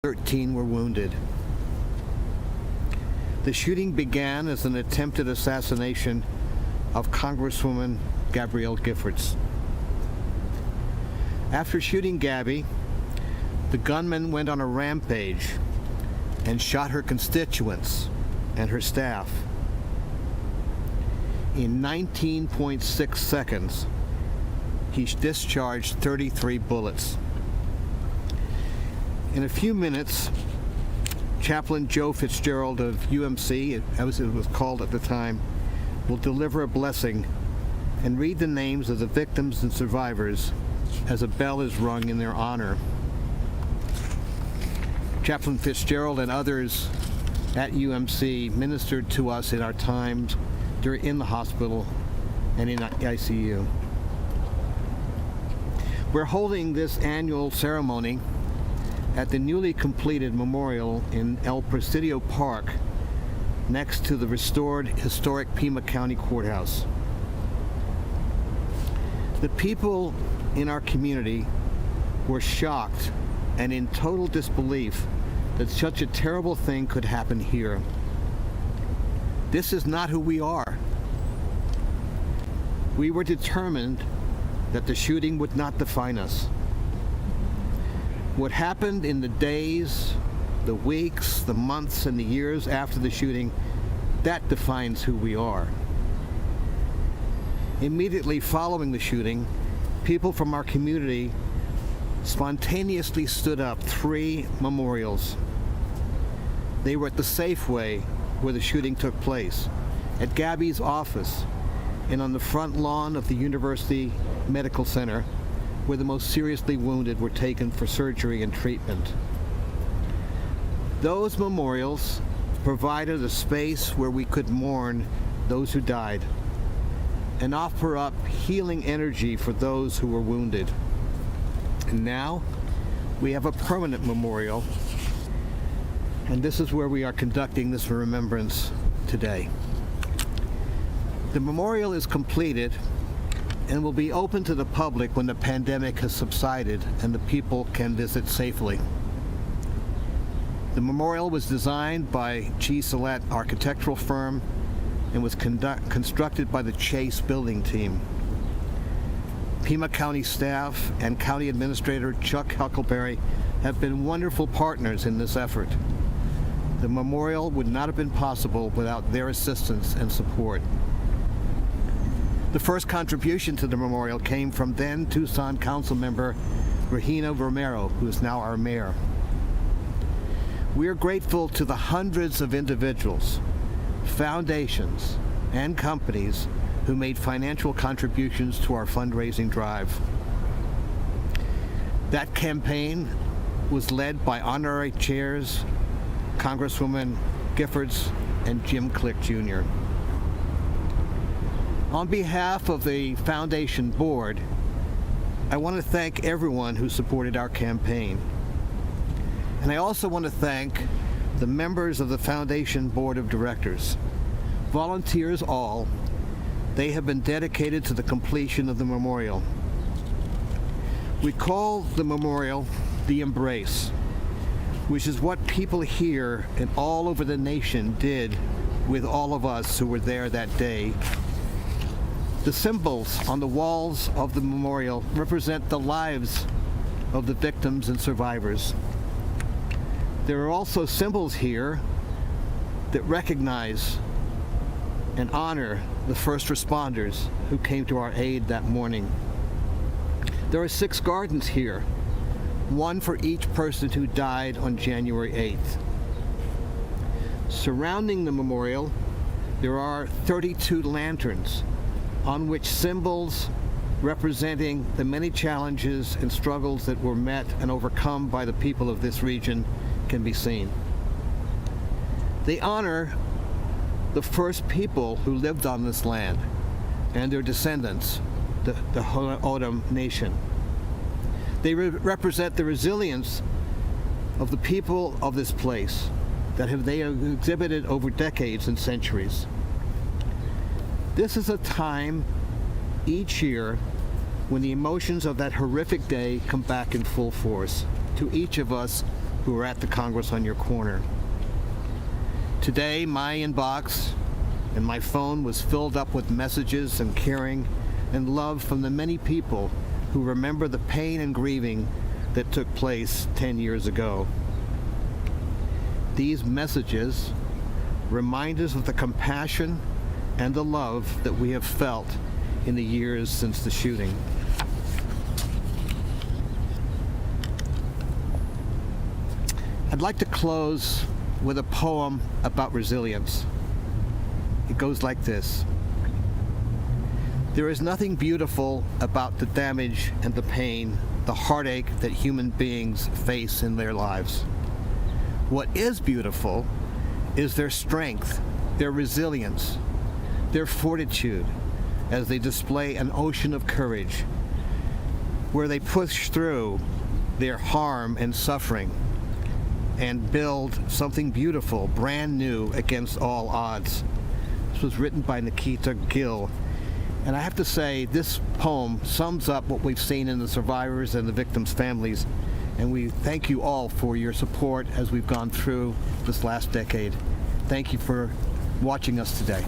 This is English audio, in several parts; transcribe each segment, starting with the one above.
13 were wounded. The shooting began as an attempted assassination of Congresswoman Gabrielle Giffords. After shooting Gabby, the gunman went on a rampage and shot her constituents and her staff. In 19.6 seconds, he discharged 33 bullets. In a few minutes, Chaplain Joe Fitzgerald of UMC, as it was called at the time, will deliver a blessing and read the names of the victims and survivors as a bell is rung in their honor. Chaplain Fitzgerald and others at UMC ministered to us in our times in the hospital and in ICU. We're holding this annual ceremony at the newly completed memorial in El Presidio Park next to the restored historic Pima County Courthouse. The people in our community were shocked and in total disbelief that such a terrible thing could happen here. This is not who we are. We were determined that the shooting would not define us. What happened in the days, the weeks, the months, and the years after the shooting, that defines who we are. Immediately following the shooting, people from our community spontaneously stood up 3 memorials. They were at the Safeway where the shooting took place, at Gabby's office, and on the front lawn of the University Medical Center, where the most seriously wounded were taken for surgery and treatment. Those memorials provided a space where we could mourn those who died and offer up healing energy for those who were wounded. And now we have a permanent memorial, and this is where we are conducting this remembrance today. The memorial is completed and will be open to the public when the pandemic has subsided and the people can visit safely. The memorial was designed by G. Salette architectural firm and was constructed by the Chase building team. Pima County staff and County Administrator Chuck Huckleberry have been wonderful partners in this effort. The memorial would not have been possible without their assistance and support. The first contribution to the memorial came from then Tucson Council member Regina Romero, who is now our mayor. We are grateful to the hundreds of individuals, foundations, and companies who made financial contributions to our fundraising drive. That campaign was led by honorary chairs Congresswoman Giffords and Jim Click Jr. On behalf of the Foundation Board, I want to thank everyone who supported our campaign. And I also want to thank the members of the Foundation Board of Directors, volunteers all. They have been dedicated to the completion of the memorial. We call the memorial the Embrace, which is what people here and all over the nation did with all of us who were there that day. The symbols on the walls of the memorial represent the lives of the victims and survivors. There are also symbols here that recognize and honor the first responders who came to our aid that morning. There are 6 gardens here, one for each person who died on January 8th. Surrounding the memorial, there are 32 lanterns on which symbols representing the many challenges and struggles that were met and overcome by the people of this region can be seen. They honor the first people who lived on this land and their descendants, the O'odham Nation. They represent the resilience of the people of this place that they have exhibited over decades and centuries. This is a time each year when the emotions of that horrific day come back in full force to each of us who are at the Congress on your corner. Today, my inbox and my phone was filled up with messages and caring and love from the many people who remember the pain and grieving that took place 10 years ago. These messages remind us of the compassion and the love that we have felt in the years since the shooting. I'd like to close with a poem about resilience. It goes like this. There is nothing beautiful about the damage and the pain, the heartache that human beings face in their lives. What is beautiful is their strength, their resilience, their fortitude, as they display an ocean of courage, where they push through their harm and suffering and build something beautiful, brand new, against all odds. This was written by Nikita Gill. And I have to say, this poem sums up what we've seen in the survivors and the victims' families. And we thank you all for your support as we've gone through this last decade. Thank you for watching us today.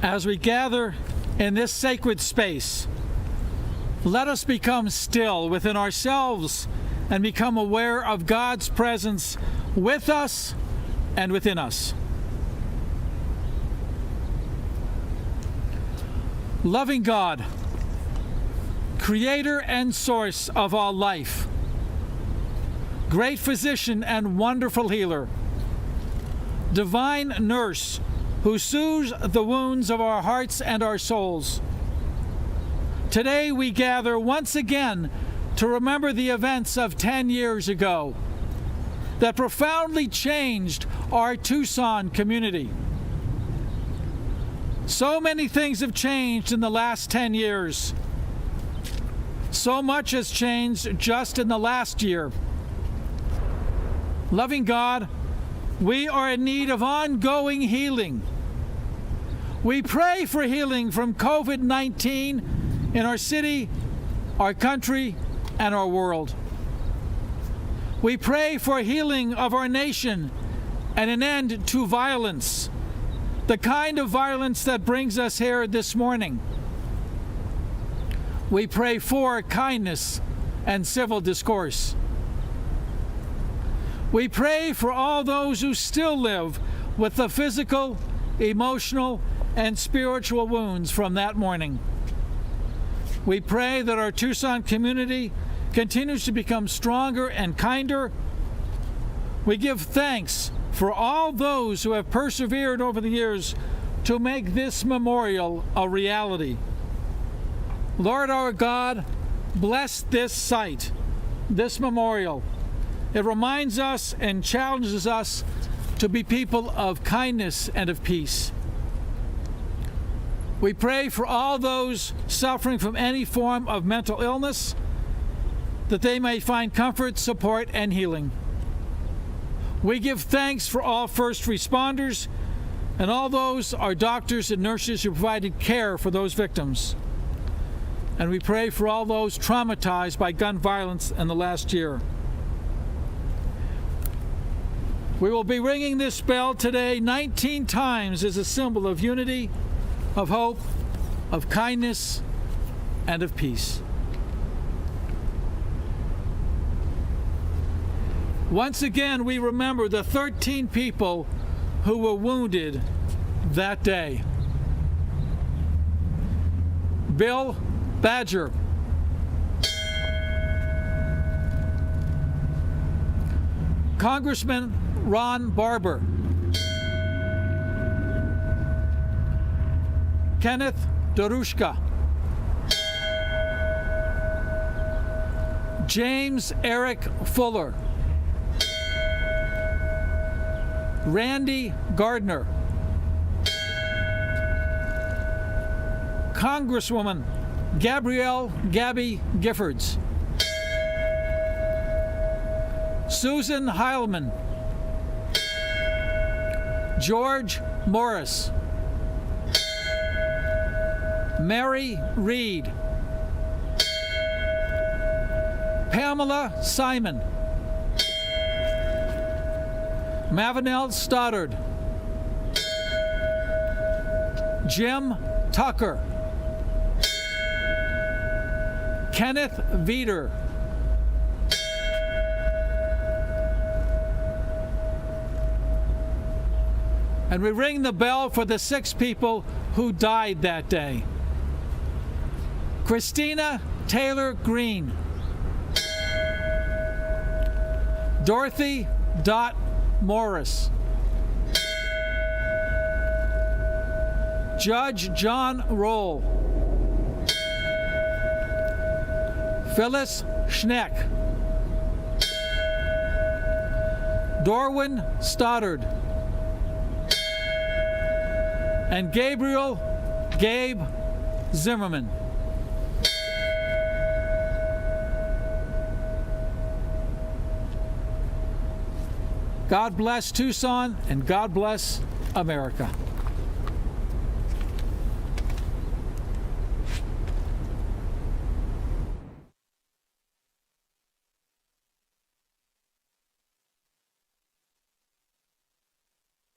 As we gather in this sacred space, let us become still within ourselves and become aware of God's presence with us and within us. Loving God, creator and source of all life, great physician and wonderful healer, divine nurse who soothes the wounds of our hearts and our souls. Today we gather once again to remember the events of 10 years ago that profoundly changed our Tucson community. So many things have changed in the last 10 years. So much has changed just in the last year. Loving God, we are in need of ongoing healing. We pray for healing from COVID-19 in our city, our country, and our world. We pray for healing of our nation and an end to violence, the kind of violence that brings us here this morning. We pray for kindness and civil discourse. We pray for all those who still live with the physical, emotional, and spiritual wounds from that morning. We pray that our Tucson community continues to become stronger and kinder. We give thanks for all those who have persevered over the years to make this memorial a reality. Lord our God, bless this site, this memorial. It reminds us and challenges us to be people of kindness and of peace. We pray for all those suffering from any form of mental illness, that they may find comfort, support, and healing. We give thanks for all first responders and all those, our doctors and nurses, who provided care for those victims. And we pray for all those traumatized by gun violence in the last year. We will be ringing this bell today 19 times as a symbol of unity, of hope, of kindness, and of peace. Once again, we remember the 13 people who were wounded that day. Bill Badger, Congressman Ron Barber, Kenneth Darushka. James Eric Fuller. Randy Gardner. Congresswoman Gabrielle Gabby Giffords. Susan Heilman. George Morris. Mary Reed. Pamela Simon. Mavenel Stoddard. Jim Tucker. Kenneth Veeder. And we ring the bell for the 6 people who died that day. Christina Taylor Green. Dorothy Dot Morris. Judge John Roll. Phyllis Schneck. Dorwin Stoddard. And Gabriel Gabe Zimmerman. God bless Tucson, and God bless America.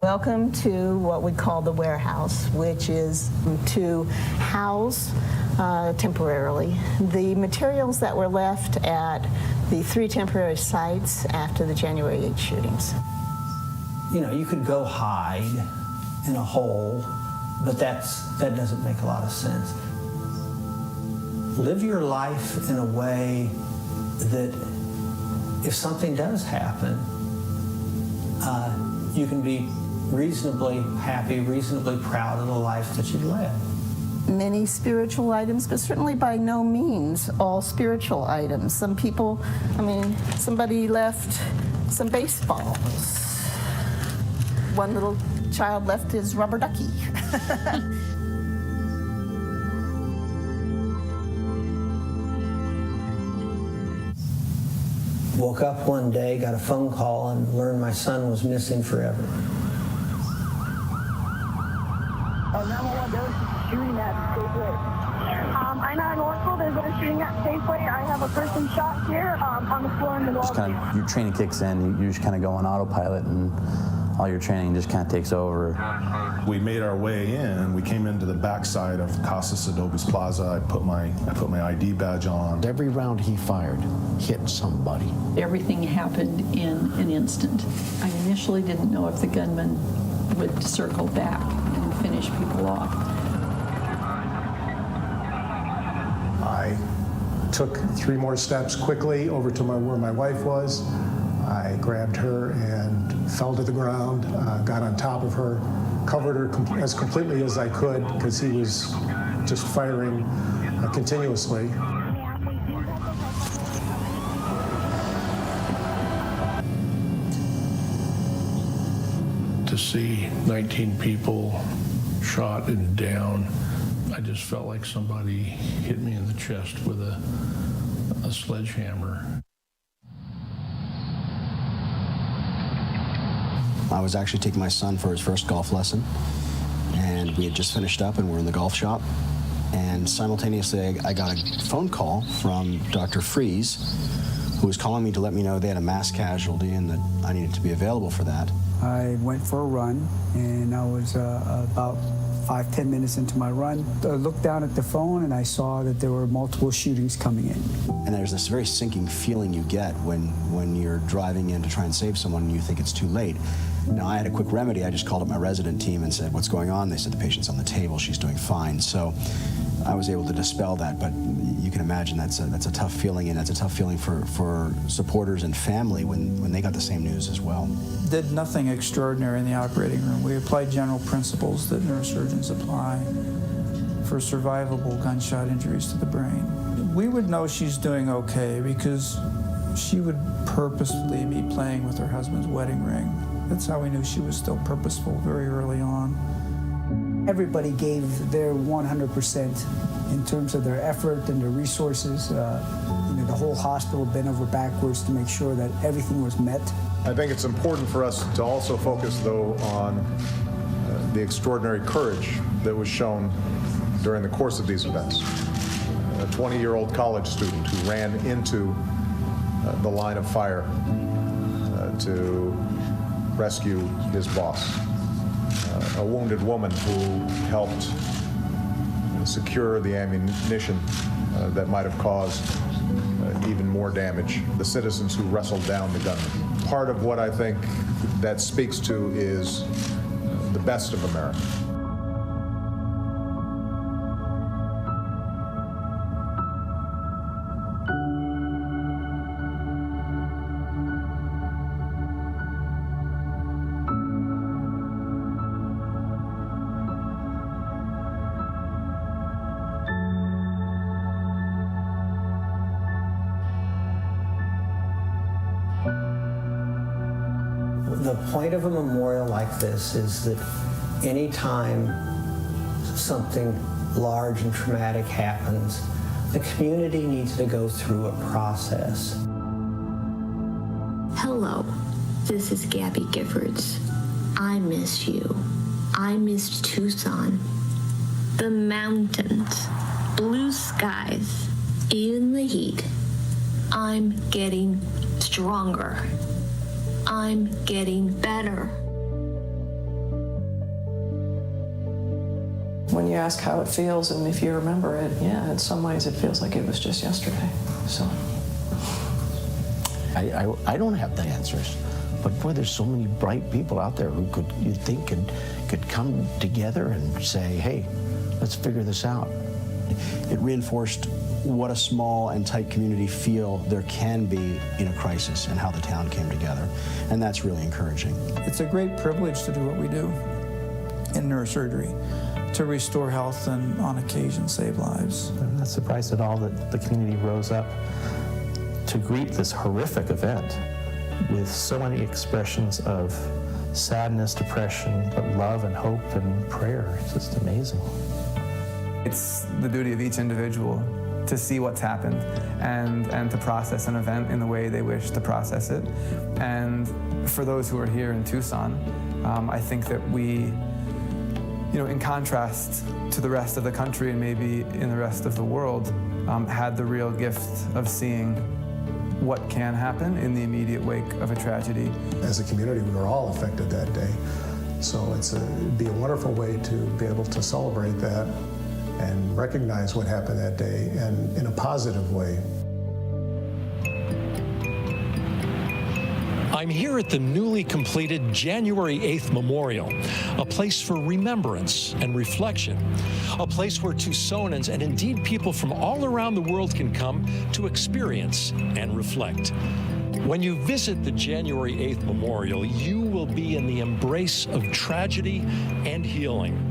Welcome to what we call the warehouse, which is to house temporarily the materials that were left at the 3 temporary sites after the January 8 shootings. You know, you could go hide in a hole, but that doesn't make a lot of sense. Live your life in a way that if something does happen, you can be reasonably happy, reasonably proud of the life that you've led. Many spiritual items, but certainly by no means all spiritual items. Some people, somebody left some baseballs. One little child left his rubber ducky. Woke up one day, got a phone call, and learned my son was missing forever. 911, there was a shooting at Safeway. I'm at Northville. There's a shooting at Safeway. I have a person shot here on the floor in the wall. Your training kicks in. You just kind of go on autopilot, and all your training just kind of takes over. We made our way in. We came into the backside of Casas Adobes Plaza. I put my ID badge on. Every round he fired hit somebody. Everything happened in an instant. I initially didn't know if the gunman would circle back and finish people off. I took 3 more steps quickly over to where my wife was. I grabbed her and fell to the ground, got on top of her, covered her as completely as I could because he was just firing continuously. To see 19 people shot and down, I just felt like somebody hit me in the chest with a sledgehammer. I was actually taking my son for his first golf lesson, and we had just finished up and we're in the golf shop. And simultaneously, I got a phone call from Dr. Freeze, who was calling me to let me know they had a mass casualty and that I needed to be available for that. I went for a run, and I was about 5-10 minutes into my run. I looked down at the phone and I saw that there were multiple shootings coming in. And there's this very sinking feeling you get when you're driving in to try and save someone and you think it's too late. Now, I had a quick remedy. I just called up my resident team and said, "What's going on?" They said, "The patient's on the table. She's doing fine." So I was able to dispel that, but you can imagine that's a tough feeling, and that's a tough feeling for supporters and family when they got the same news as well. Did nothing extraordinary in the operating room. We applied general principles that neurosurgeons apply. for survivable gunshot injuries to the brain. We would know she's doing okay because she would purposefully be playing with her husband's wedding ring. That's how we knew she was still purposeful very early on. Everybody gave their 100% in terms of their effort and their resources. The whole hospital bent over backwards to make sure that everything was met. I think it's important for us to also focus, though, on the extraordinary courage that was shown during the course of these events. A 20-year-old college student who ran into the line of fire to rescue his boss. A wounded woman who helped secure the ammunition that might have caused even more damage. The citizens who wrestled down the gunman. Part of what I think that speaks to is the best of America. The point of a memorial like this is that anytime something large and traumatic happens, the community needs to go through a process. Hello, this is Gabby Giffords. I miss you. I miss Tucson. The mountains, blue skies, even the heat. I'm getting stronger. I'm getting better. When you ask how it feels and if you remember it, yeah, in some ways it feels like it was just yesterday. So I don't have the answers, but boy, there's so many bright people out there who could come together and say, hey, let's figure this out. It reinforced what a small and tight community feel there can be in a crisis and how the town came together. And that's really encouraging. It's a great privilege to do what we do in neurosurgery, to restore health and on occasion save lives. I'm not surprised at all that the community rose up to greet this horrific event with so many expressions of sadness, depression, but love and hope and prayer. It's just amazing. It's the duty of each individual to see what's happened and to process an event in the way they wish to process it. And for those who are here in Tucson, I think that we, in contrast to the rest of the country and maybe in the rest of the world, had the real gift of seeing what can happen in the immediate wake of a tragedy. As a community, we were all affected that day. So it'd be a wonderful way to be able to celebrate that and recognize what happened that day, and in a positive way. I'm here at the newly completed January 8th Memorial, a place for remembrance and reflection, a place where Tucsonans and indeed people from all around the world can come to experience and reflect. When you visit the January 8th Memorial, you will be in the embrace of tragedy and healing.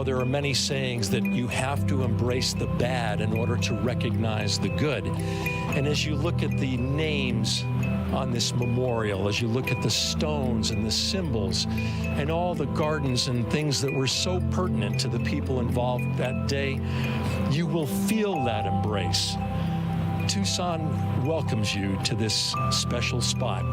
There are many sayings that you have to embrace the bad in order to recognize the good. And as you look at the names on this memorial, as you look at the stones and the symbols and all the gardens and things that were so pertinent to the people involved that day, you will feel that embrace. Tucson welcomes you to this special spot.